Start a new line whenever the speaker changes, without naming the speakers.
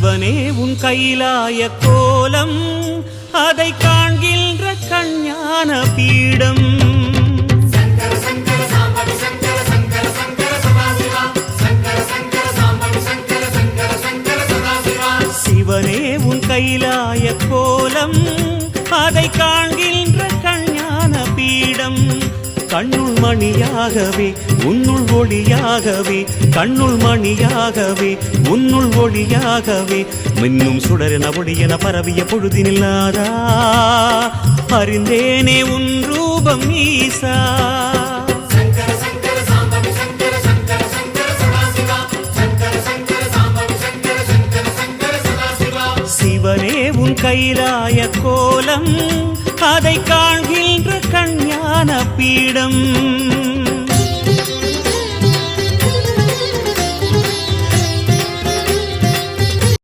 சிவனே உன் கைலாய கோலம் அதை காண்கின்ற கஞ்ஞான பீடம் சிவனே உன் கைலாய கோலம் அதை காண்கின்ற கஞ்ஞான பீடம் கண்ணுள் மணியாகவே உன்னுள் ஒளியாகவே கண்ணுள் மணியாகவே உன்னுள் ஒளியாகவே மின்னும் சுடரென ஒளியென பரவிய பொழுதினில்லாதா அறிந்தேனே உன் ரூபம் ஈசா சிவனே உன் கைலாய கோலம் அதை காண்கின்ற கஞ்ஞான பீடம்